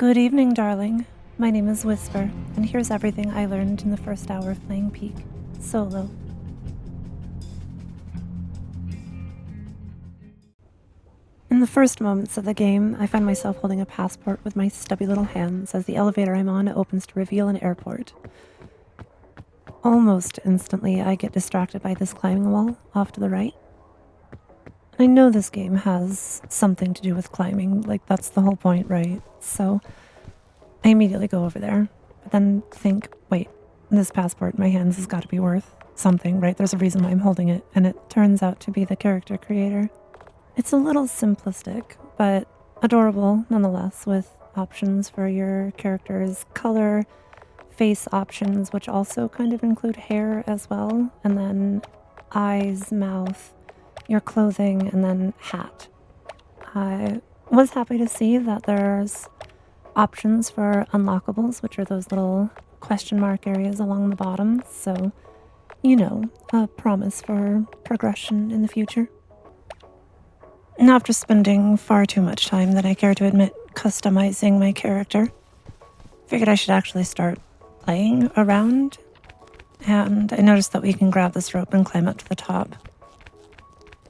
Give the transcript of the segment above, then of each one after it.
Good evening, darling. My name is Whisper, and here's everything I learned in the first hour of playing Peak, solo. In the first moments of the game, I find myself holding a passport with my stubby little hands as the elevator I'm on opens to reveal an airport. Almost instantly, I get distracted by this climbing wall off to the right. I know this game has something to do with climbing, like that's the whole point, right? So I immediately go over there, but then think, wait, this passport in my hands has got to be worth something, right? There's a reason why I'm holding it, and it turns out to be the character creator. It's a little simplistic, but adorable nonetheless, with options for your character's color, face options, which also kind of include hair as well, and then eyes, mouth, your clothing, and then hat. I was happy to see that there's options for unlockables, which are those little question mark areas along the bottom, so, a promise for progression in the future. Now, after spending far too much time than I care to admit customizing my character, figured I should actually start playing around, and I noticed that we can grab this rope and climb up to the top.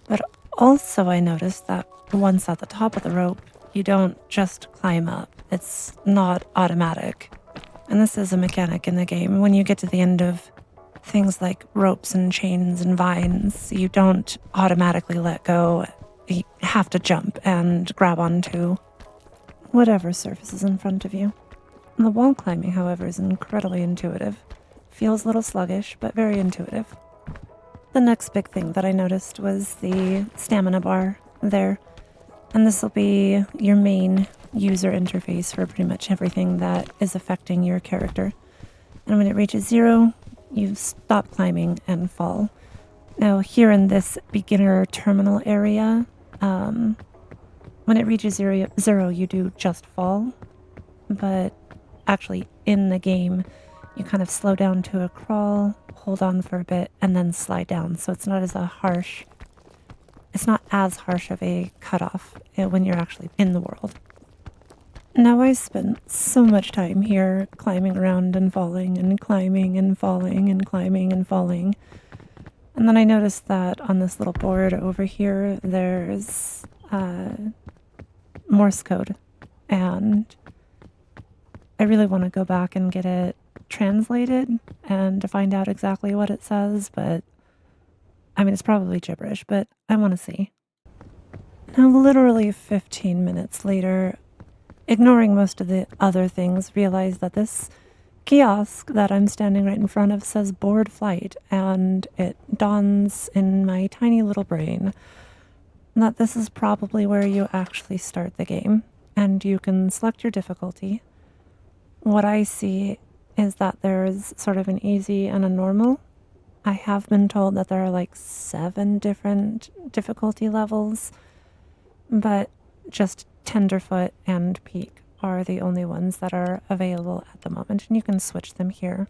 But also I noticed that once at the top of the rope, you don't just climb up. It's not automatic. And this is a mechanic in the game. When you get to the end of things like ropes and chains and vines, you don't automatically let go. You have to jump and grab onto whatever surface is in front of you. The wall climbing, however, is incredibly intuitive. Feels a little sluggish, but very intuitive. The next big thing that I noticed was the stamina bar there. And this will be your main user interface for pretty much everything that is affecting your character. And when it reaches 0, you stop climbing and fall. Now, here in this beginner terminal area, when it reaches 0, you do just fall. But actually, in the game, you kind of slow down to a crawl, hold on for a bit, and then slide down. So it's not as harsh of a cutoff when you're actually in the world. Now, I spent so much time here climbing around and falling and climbing and falling and climbing and falling. And then I noticed that on this little board over here, there's Morse code. And I really want to go back and get it translated and to find out exactly what it says, but I mean, it's probably gibberish, but I want to see. Now, literally 15 minutes later, ignoring most of the other things, realize that this kiosk that I'm standing right in front of says board flight, and it dawns in my tiny little brain that this is probably where you actually start the game, and you can select your difficulty. What I see is that there's sort of an easy and a normal. I have been told that there are like 7 different difficulty levels, but just Tenderfoot and Peak are the only ones that are available at the moment, and you can switch them here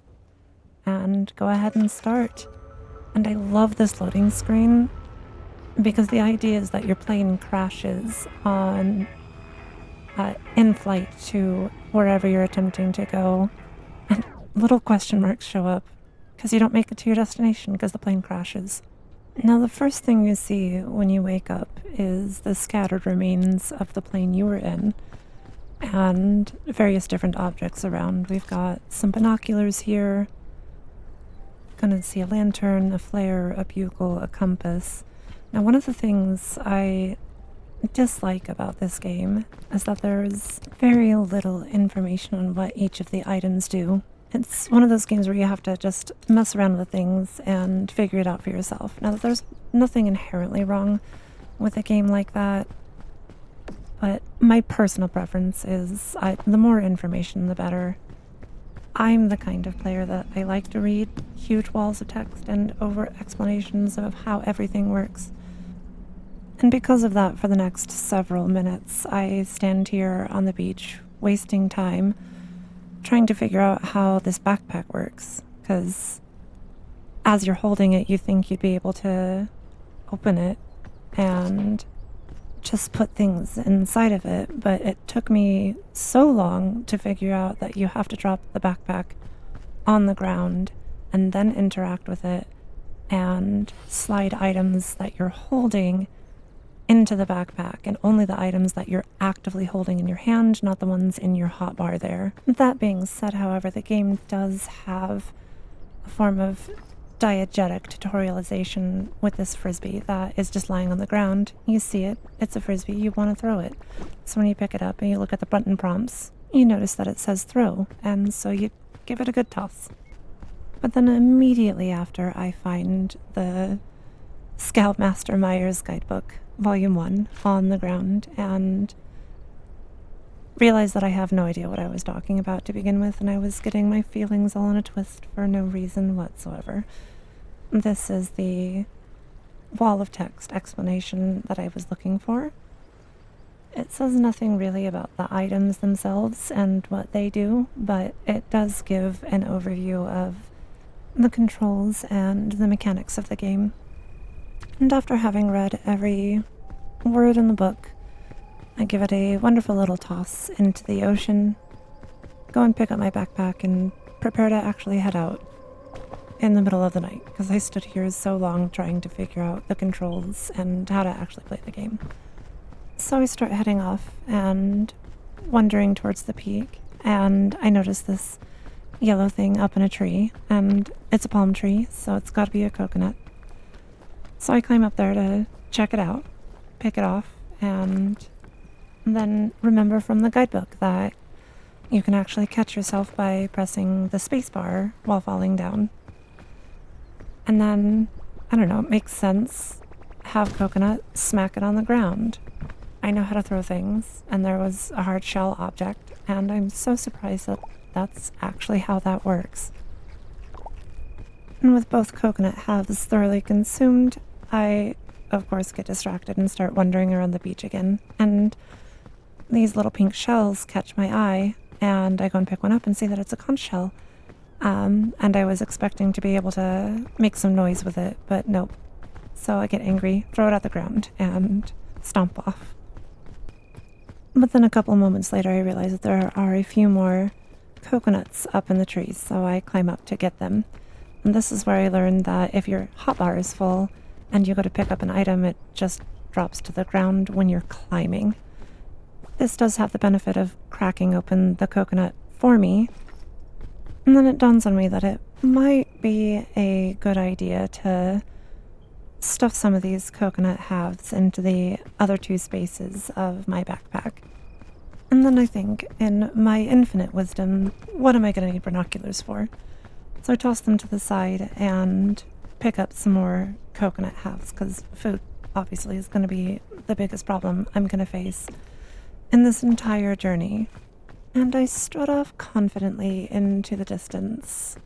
and go ahead and start. And I love this loading screen because the idea is that your plane crashes on in flight to wherever you're attempting to go, and little question marks show up because you don't make it to your destination because the plane crashes. Now, the first thing you see when you wake up is the scattered remains of the plane you were in and various different objects around. We've got some binoculars here. Gonna see a lantern, a flare, a bugle, a compass. Now, one of the things I dislike about this game is that there's very little information on what each of the items do. It's one of those games where you have to just mess around with things and figure it out for yourself. Now, there's nothing inherently wrong with a game like that, but my personal preference is the more information, the better. I'm the kind of player that I like to read huge walls of text and over explanations of how everything works. And because of that, for the next several minutes, I stand here on the beach, wasting time, trying to figure out how this backpack works. Because as you're holding it, you think you'd be able to open it and just put things inside of it, but it took me so long to figure out that you have to drop the backpack on the ground and then interact with it and slide items that you're holding into the backpack, and only the items that you're actively holding in your hand, not the ones in your hotbar there. That being said, however, the game does have a form of diegetic tutorialization with this frisbee that is just lying on the ground. You see it, it's a frisbee, you want to throw it. So when you pick it up and you look at the button prompts, you notice that it says throw, and so you give it a good toss. But then immediately after, I find the Scoutmaster Myers Guidebook, Volume 1, on the ground, and realized that I have no idea what I was talking about to begin with, and I was getting my feelings all in a twist for no reason whatsoever. This is the wall of text explanation that I was looking for. It says nothing really about the items themselves and what they do, but it does give an overview of the controls and the mechanics of the game. And after having read every word in the book, I give it a wonderful little toss into the ocean, go and pick up my backpack, and prepare to actually head out in the middle of the night, because I stood here so long trying to figure out the controls and how to actually play the game. So I start heading off and wandering towards the peak, and I notice this yellow thing up in a tree, and it's a palm tree, so it's got to be a coconut. So I climb up there to check it out, pick it off, and then remember from the guidebook that you can actually catch yourself by pressing the spacebar while falling down. And then, I don't know, it makes sense. Have coconut, smack it on the ground. I know how to throw things, and there was a hard shell object, and I'm so surprised that that's actually how that works. And with both coconut halves thoroughly consumed, I, of course, get distracted and start wandering around the beach again, and these little pink shells catch my eye, and I go and pick one up and see that it's a conch shell. And I was expecting to be able to make some noise with it, but nope. So I get angry, throw it at the ground, and stomp off. But then a couple moments later, I realize that there are a few more coconuts up in the trees, so I climb up to get them. And this is where I learned that if your hotbar is full and you go to pick up an item, it just drops to the ground when you're climbing. This does have the benefit of cracking open the coconut for me, and then it dawns on me that it might be a good idea to stuff some of these coconut halves into the other two spaces of my backpack. And then I think, in my infinite wisdom, what am I going to need binoculars for? So I toss them to the side and pick up some more coconut halves, because food obviously is going to be the biggest problem I'm going to face in this entire journey. And I strut off confidently into the distance,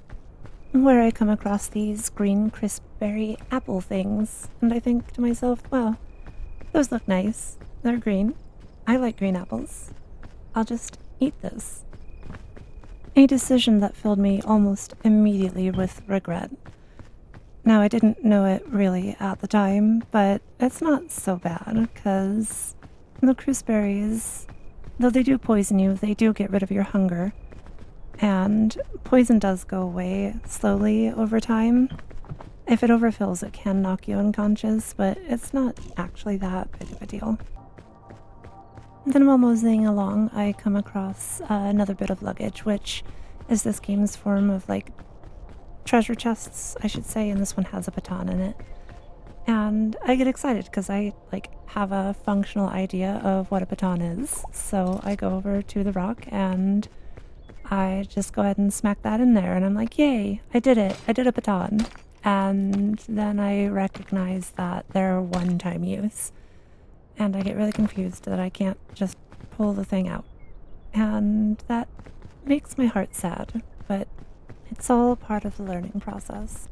where I come across these green crisp berry apple things, and I think to myself, wow, those look nice. They're green. I like green apples. I'll just eat this. A decision that filled me almost immediately with regret. Now, I didn't know it really at the time, but it's not so bad, because the crisp-berries, though they do poison you, they do get rid of your hunger. And poison does go away slowly over time. If it overfills, it can knock you unconscious, but it's not actually that big of a deal. Then while moseying along, I come across another bit of luggage, which is this game's form of, like, treasure chests, I should say, and this one has a baton in it. And I get excited because I, have a functional idea of what a baton is. So I go over to the rock and I just go ahead and smack that in there, and I'm like, yay, I did it. I did a baton. And then I recognize that they're one-time use. And I get really confused that I can't just pull the thing out. And that makes my heart sad, but it's all part of the learning process.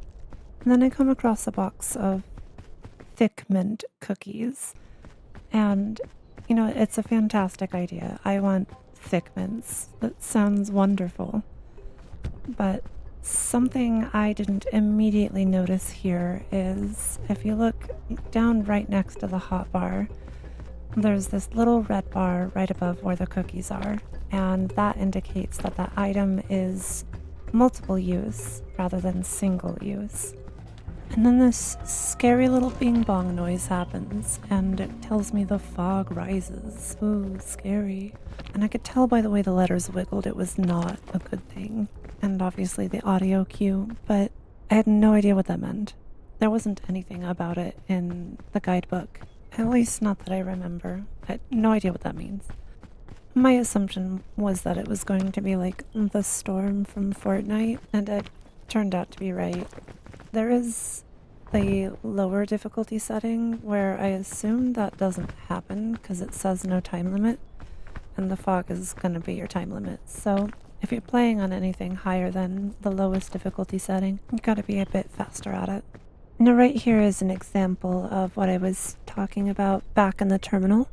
And then I come across a box of thick mint cookies. And, it's a fantastic idea. I want thick mints. That sounds wonderful. But something I didn't immediately notice here is if you look down right next to the hotbar, there's this little red bar right above where the cookies are, and that indicates that that item is multiple use rather than single use. And then this scary little bing bong noise happens, and it tells me the fog rises. Ooh, scary. And I could tell by the way the letters wiggled it was not a good thing. And obviously the audio cue, but I had no idea what that meant. There wasn't anything about it in the guidebook. At least not that I remember. I had no idea what that means. My assumption was that it was going to be like the storm from Fortnite, and it turned out to be right. There is the lower difficulty setting where I assume that doesn't happen because it says no time limit, and the fog is going to be your time limit. So if you're playing on anything higher than the lowest difficulty setting, you gotta be a bit faster at it. Now right here is an example of what I was talking about back in the terminal,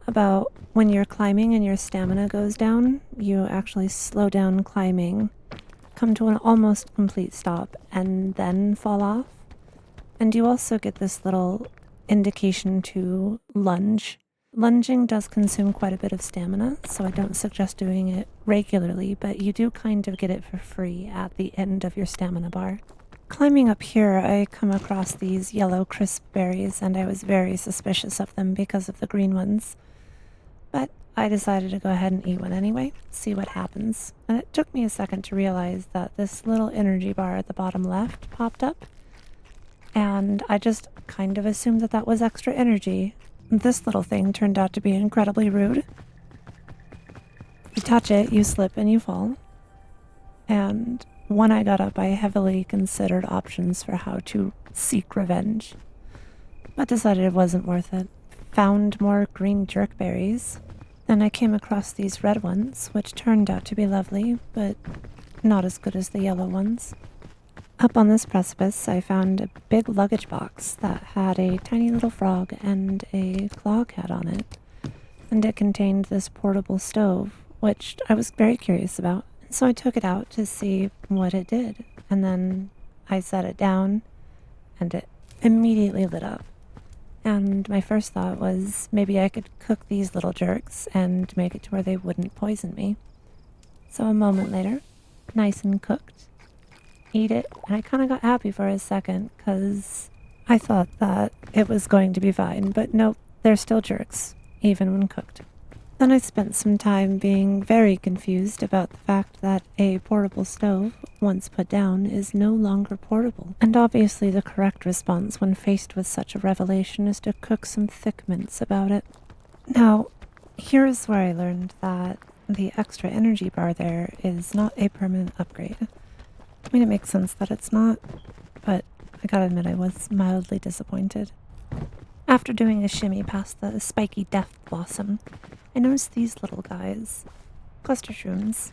about when you're climbing and your stamina goes down, you actually slow down climbing, come to an almost complete stop, and then fall off. And you also get this little indication to lunge. Lunging does consume quite a bit of stamina, so I don't suggest doing it regularly, but you do kind of get it for free at the end of your stamina bar. Climbing up here, I come across these yellow crisp berries, and I was very suspicious of them because of the green ones. But I decided to go ahead and eat one anyway, see what happens. And it took me a second to realize that this little energy bar at the bottom left popped up, and I just kind of assumed that that was extra energy. This little thing turned out to be incredibly rude. You touch it, you slip, and you fall. And when I got up, I heavily considered options for how to seek revenge, but decided it wasn't worth it. Found more green jerkberries. Then I came across these red ones, which turned out to be lovely, but not as good as the yellow ones. Up on this precipice, I found a big luggage box that had a tiny little frog and a claw cat on it, and it contained this portable stove, which I was very curious about. So I took it out to see what it did, and then I set it down, and it immediately lit up. And my first thought was maybe I could cook these little jerks and make it to where they wouldn't poison me. So a moment later, nice and cooked, eat it, and I kind of got happy for a second because I thought that it was going to be fine, but nope, they're still jerks, even when cooked. Then I spent some time being very confused about the fact that a portable stove, once put down, is no longer portable. And obviously the correct response when faced with such a revelation is to cook some thick mints about it. Now, here's where I learned that the extra energy bar there is not a permanent upgrade. I mean, it makes sense that it's not, but I gotta admit I was mildly disappointed. After doing a shimmy past the spiky death blossom, I noticed these little guys, cluster shrooms.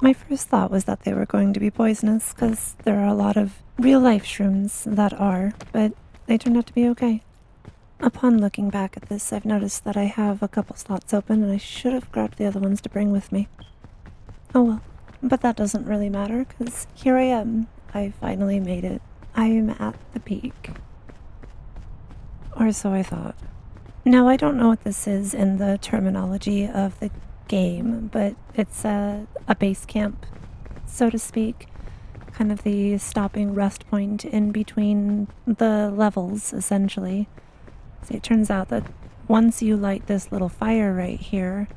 My first thought was that they were going to be poisonous because there are a lot of real-life shrooms that are, but they turned out to be okay. Upon looking back at this, I've noticed that I have a couple slots open and I should have grabbed the other ones to bring with me. Oh well, but that doesn't really matter because here I am. I finally made it. I am at the peak. Or so I thought. Now, I don't know what this is in the terminology of the game, but it's a base camp, so to speak. Kind of the stopping rest point in between the levels, essentially. See, it turns out that once you light this little fire right here,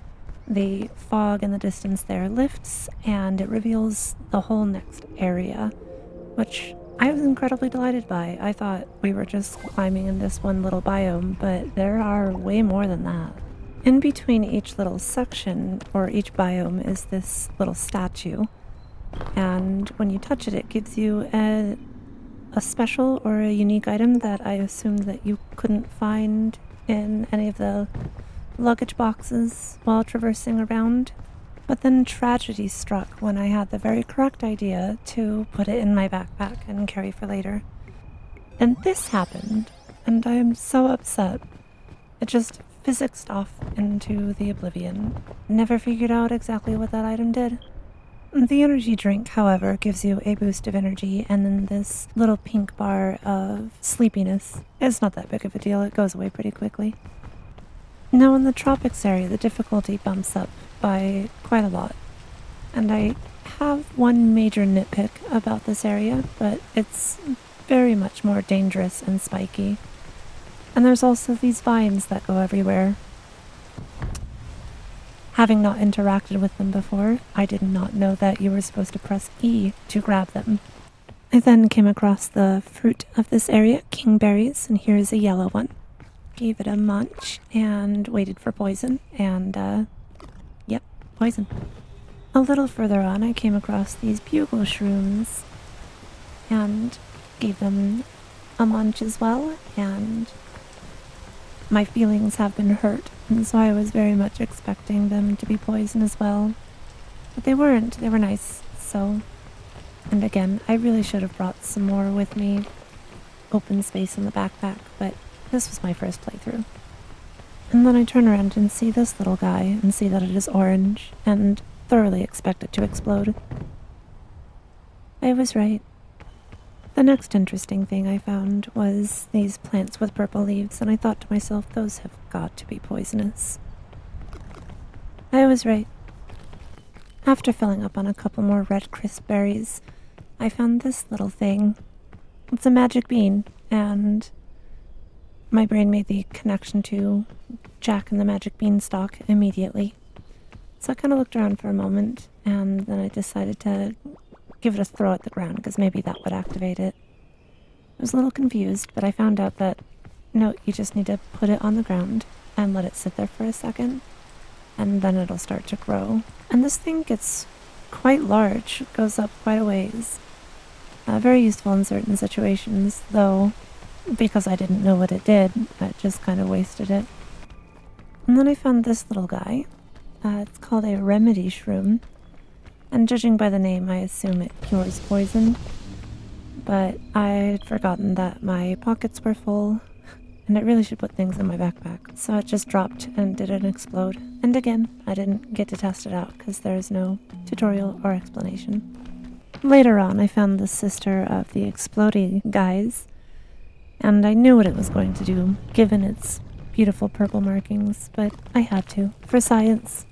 the fog in the distance there lifts, and it reveals the whole next area, which I was incredibly delighted by. I thought we were just climbing in this one little biome, but there are way more than that. In between each little section, or each biome, is this little statue. And when you touch it, it gives you a special or a unique item that I assumed that you couldn't find in any of the luggage boxes while traversing around. But then tragedy struck when I had the very correct idea to put it in my backpack and carry for later. And this happened, and I am so upset. It just physicsed off into the oblivion. Never figured out exactly what that item did. The energy drink, however, gives you a boost of energy and then this little pink bar of sleepiness. It's not that big of a deal, it goes away pretty quickly. Now, in the tropics area, the difficulty bumps up by quite a lot. And I have one major nitpick about this area, but it's very much more dangerous and spiky. And there's also these vines that go everywhere. Having not interacted with them before, I did not know that you were supposed to press E to grab them. I then came across the fruit of this area, kingberries, and here's a yellow one. Gave it a munch and waited for poison, and yep, poison. A little further on, I came across these bugle shrooms and gave them a munch as well, and my feelings have been hurt, and so I was very much expecting them to be poison as well. But they weren't. They were nice, so... And again, I really should have brought some more with me. Open space in the backpack, but this was my first playthrough. And then I turn around and see this little guy, and see that it is orange, and thoroughly expect it to explode. I was right. The next interesting thing I found was these plants with purple leaves, and I thought to myself, those have got to be poisonous. I was right. After filling up on a couple more red crisp berries, I found this little thing. It's a magic bean, and my brain made the connection to Jack and the magic beanstalk immediately. So I kind of looked around for a moment, and then I decided to give it a throw at the ground, because maybe that would activate it. I was a little confused, but I found out that, no, you just need to put it on the ground and let it sit there for a second, and then it'll start to grow. And this thing gets quite large, it goes up quite a ways. Very useful in certain situations, though, because I didn't know what it did, I just kind of wasted it. And then I found this little guy. It's called a remedy shroom. And judging by the name, I assume it cures poison. But I'd forgotten that my pockets were full, and I really should put things in my backpack. So it just dropped and didn't explode. And again, I didn't get to test it out because there's no tutorial or explanation. Later on, I found the sister of the exploding guys, and I knew what it was going to do, given its beautiful purple markings, but I had to, for science.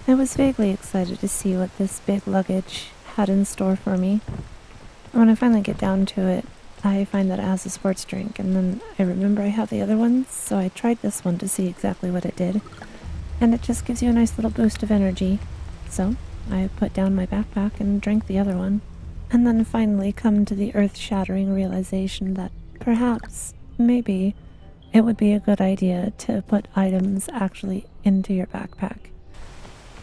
I was vaguely excited to see what this big luggage had in store for me. When I finally get down to it, I find that it has a sports drink, and then I remember I have the other ones, so I tried this one to see exactly what it did. And it just gives you a nice little boost of energy. So I put down my backpack and drank the other one. And then finally come to the earth-shattering realization that perhaps, maybe, it would be a good idea to put items actually into your backpack.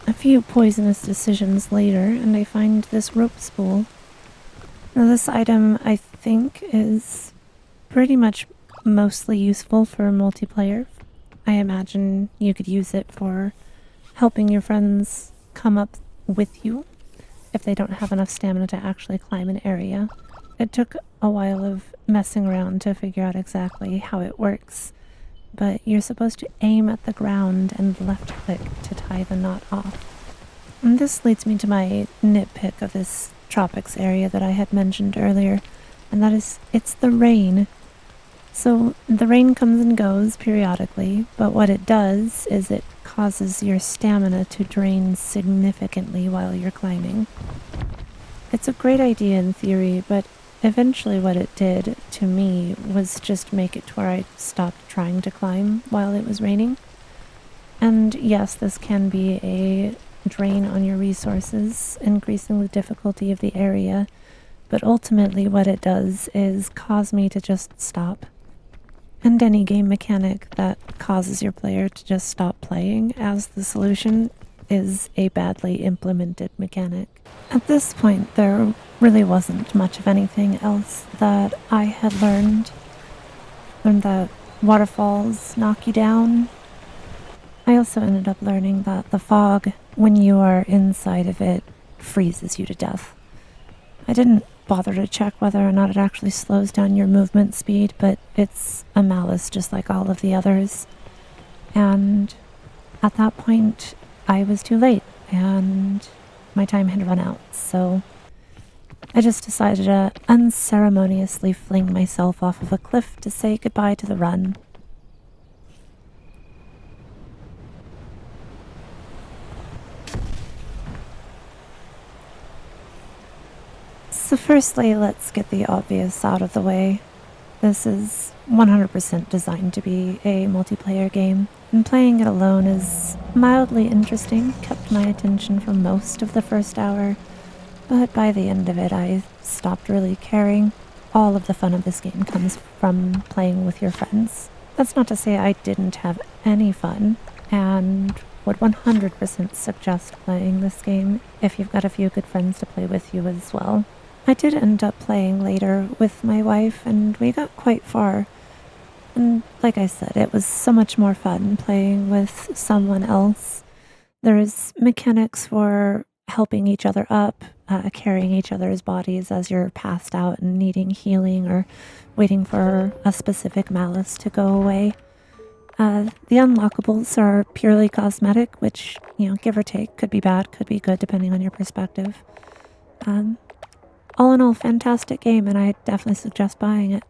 A few poisonous decisions later, and I find this rope spool. Now, this item, I think, is pretty much mostly useful for multiplayer. I imagine you could use it for helping your friends come up with you if they don't have enough stamina to actually climb an area. It took a while of messing around to figure out exactly how it works, but you're supposed to aim at the ground and left-click to tie the knot off. And this leads me to my nitpick of this tropics area that I had mentioned earlier, and that is, it's the rain. So the rain comes and goes periodically, but what it does is it causes your stamina to drain significantly while you're climbing. It's a great idea in theory, but eventually what it did to me was just make it to where I stopped trying to climb while it was raining. And yes, this can be a drain on your resources, increasing the difficulty of the area, but ultimately what it does is cause me to just stop. And any game mechanic that causes your player to just stop playing as the solution is a badly implemented mechanic. At this point, there really wasn't much of anything else that I had learned. Learned that waterfalls knock you down. I also ended up learning that the fog, when you are inside of it, freezes you to death. I didn't bother to check whether or not it actually slows down your movement speed, but it's a malice just like all of the others. And at that point, I was too late, and my time had run out, so I just decided to unceremoniously fling myself off of a cliff to say goodbye to the run. So, firstly, let's get the obvious out of the way. This is 100% designed to be a multiplayer game, and playing it alone is mildly interesting, kept my attention for most of the first hour, but by the end of it, I stopped really caring. All of the fun of this game comes from playing with your friends. That's not to say I didn't have any fun, and would 100% suggest playing this game if you've got a few good friends to play with you as well. I did end up playing later with my wife, and we got quite far. And like I said, it was so much more fun playing with someone else. There's mechanics for helping each other up, carrying each other's bodies as you're passed out and needing healing or waiting for a specific malice to go away. The unlockables are purely cosmetic, which, give or take, could be bad, could be good, depending on your perspective. Um, all in all, fantastic game, and I definitely suggest buying it.